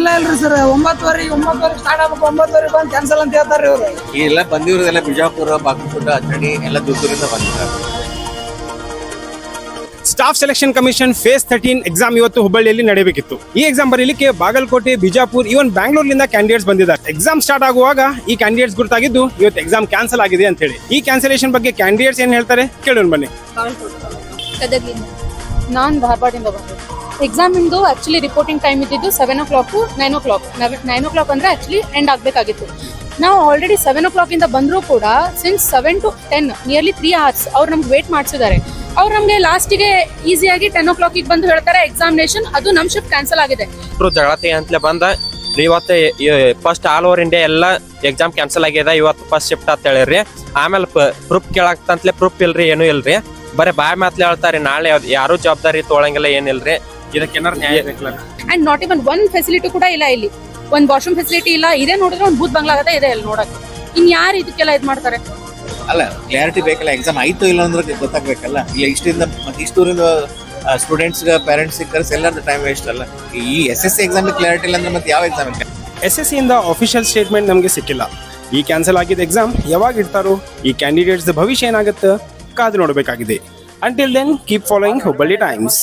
ಇಲ್ಲ ಇಲ್ರಿ sir. 9:30 start ಆಗ್ಬೇಕು, 9:30 ಬಂದು ಕ್ಯಾನ್ಸಲ್ ಅಂತ ಹೇಳ್ತಾರ್ರಿ ಇವ್ರು. ಎಲ್ಲ ಬಂದಿರೋದೆಲ್ಲ ಬಿಜಾಪುರ, ಬಾಗಲಕೋಟ, ಅಥಣಿ ಎಲ್ಲ ದೂರದಿಂದ ಬಂದಿದ್ದಾರೆ. Staff selection commission phase 13 exam ಇವತ್ತು ಹುಬ್ಬಳ್ಳಿಯಲ್ಲಿ ನಡೆಯಬೇಕಿತ್ತು. ಈ ಎಕ್ಸಾಮ್ ಬರೀಲಿಕ್ಕೆ ಬಾಗಲಕೋಟೆ, ಬಿಜಾಪುರ್, ಇವನ್ ಬ್ಯಾಂಗ್ಳೂರ್ನಿಂದ ಕ್ಯಾಂಡಿಡೇಟ್ಸ್ ಬಂದಿದ್ದಾರೆ. ಎಕ್ಸಾಮ್ ಸ್ಟಾರ್ಟ್ ಆಗುವಾಗ ಈ ಕ್ಯಾಂಡಿಡೇಟ್ಸ್ ಗುರುತಾಗಿದ್ದು ಇವತ್ತು ಎಕ್ಸಾಮ್ ಕ್ಯಾನ್ಸಲ್ ಆಗಿದೆ ಅಂತ ಹೇಳಿ. ಈ ಕ್ಯಾನ್ಸಲೇಷನ್ ಬಗ್ಗೆ ಕ್ಯಾಂಡಿಡೇಟ್ಸ್ ಏನ್ ಹೇಳ್ತಾರೆ ಕೇಳೋಣ ಬನ್ನಿ. ನಾನು ಧಾರವಾಡದಿಂದ ಬಂದೆ. ಎಕ್ಸಾಮ್ ಇಂದು ಆಕ್ಚುಲಿ ರಿಪೋರ್ಟಿಂಗ್ ಟೈಮ್ ಇದ್ದಿದ್ದು 7 o'clock 9 o'clock. 9 o'clock ಅಂದ್ರೆ ಆಕ್ಚುಲಿ ಎಂಡ್ ಆಗ್ಬೇಕಾಗಿತ್ತು. ನಾವು ಆಲ್ರೆಡಿ 7 o'clock ಇಂದ ಬಂದರೂ ಕೂಡ ಸಿನ್ಸ್ 7 to 10 ನಿಯರ್ಲಿ 3 hours ಅವ್ರು ನಮ್ಗೆ ವೇಟ್ ಮಾಡಿಸಿದ್ದಾರೆ. ಅವ್ರು ನಮಗೆ ಲಾಸ್ಟಿಗೆ ಈಸಿಯಾಗಿ 10 o'clock ಬಂದು ಹೇಳ್ತಾರೆ ಎಕ್ಸಾಮಿನೇಷನ್ ಅದು ನಮ್ ಶಿಫ್ಟ್ ಕ್ಯಾನ್ಸಲ್ ಆಗಿದೆ. ಜಗಳತೆ ಅಂತಲೇ ಬಂದ ಇವತ್ತು ಫಸ್ಟ್ ಆಲ್ ಓವರ್ ಇಂಡಿಯಾ ಎಲ್ಲ ಎಕ್ಸಾಮ್ ಕ್ಯಾನ್ಸಲ್ ಆಗ್ಯದ. ಇವತ್ತು ಫಸ್ಟ್ ಶಿಫ್ಟ್ ಅಂತ ಹೇಳಿರಿ. ಆಮೇಲೆ ಪ್ರೂಫ್ ಕೇಳಾಕ್ತಂತಲೇ ಪ್ರೂಫ್ ಇಲ್ರಿ, ಏನೂ ಇಲ್ರಿ, ಬರೀ ಬಾಯ್ ಮಾತ್ಲೆ ಹೇಳ್ತಾರೆ. ನಾಳೆ ಯಾರು ಜವಾಬ್ದಾರಿ ತೊಗೊಳಂಗಿಲ್ಲ, ಏನಿಲ್ರಿ. ಇದಕ್ಕೇನಾರು ನ್ಯಾಯ ಬೇಕಲ್ಲ. ಅಂಡ್ ನಾಟ್ ಇವನ್ ಒಂದ್ ಫೆಸಿಲಿಟಿ ಕೂಡ ಇಲ್ಲ ಇಲ್ಲಿ. ಒಂದ್ ವಾಶ್ರೂಮ್ ಫೆಸಿಲಿಟಿ ಇಲ್ಲ. ಇದೇ ನೋಡಿದ್ರೆ ಒಂದು ಭೂತ್ ಬಂಗ್ಲಾ ಆಗತ್ತೆ ಇದೆ ಇಲ್ಲಿ ನೋಡಕ್ಕೆ. ಇನ್ ಯಾರು ಇದಕ್ಕೆಲ್ಲ ಇದ್ ಮಾಡ್ತಾರೆ? ಅಲ್ಲ, ಕ್ಲಾರಿಟಿ ಬೇಕಲ್ಲ. ಎಕ್ಸಾಮ್ ಆಯ್ತು ಇಲ್ಲ ಅಂದ್ರೆ ಗೊತ್ತಾಗ್ಬೇಕಲ್ಲ. ಇಲ್ಲ ಇಷ್ಟರಿಂದ ಮತ್ತೆ ಇಷ್ಟೂರಿಂದ ಸ್ಟೂಡೆಂಟ್ಸ್ ಪೇರೆಂಟ್ಸ್ ಕರೆಸಿ ಎಲ್ಲರದ್ದು ಟೈಮ್ ವೇಸ್ಟ್ ಅಲ್ಲ. ಈ SSC ಎಕ್ಸಾಮ್ ಕ್ಲಾರಿಟಿ ಇಲ್ಲ ಅಂದ್ರೆ ಮತ್ತೆ ಯಾವ ಎಕ್ಸಾಮ್? SSC ಇಂದ ಅಫಿಷಿಯಲ್ ಸ್ಟೇಟ್ಮೆಂಟ್ ನಮಗೆ ಸಿಕ್ಕಿಲ್ಲ. ಈ ಕ್ಯಾನ್ಸಲ್ ಆಗಿದ್ದ ಎಕ್ಸಾಮ್ ಯಾವಾಗ ಇಡ್ತಾರೋ, ಈ ಕ್ಯಾಂಡಿಡೇಟ್ಸ್ ಭವಿಷ್ಯ ಏನಾಗುತ್ತೆ ಕಾದು ನೋಡಬೇಕಾಗಿದೆ. Until then, keep following Hubballi Times.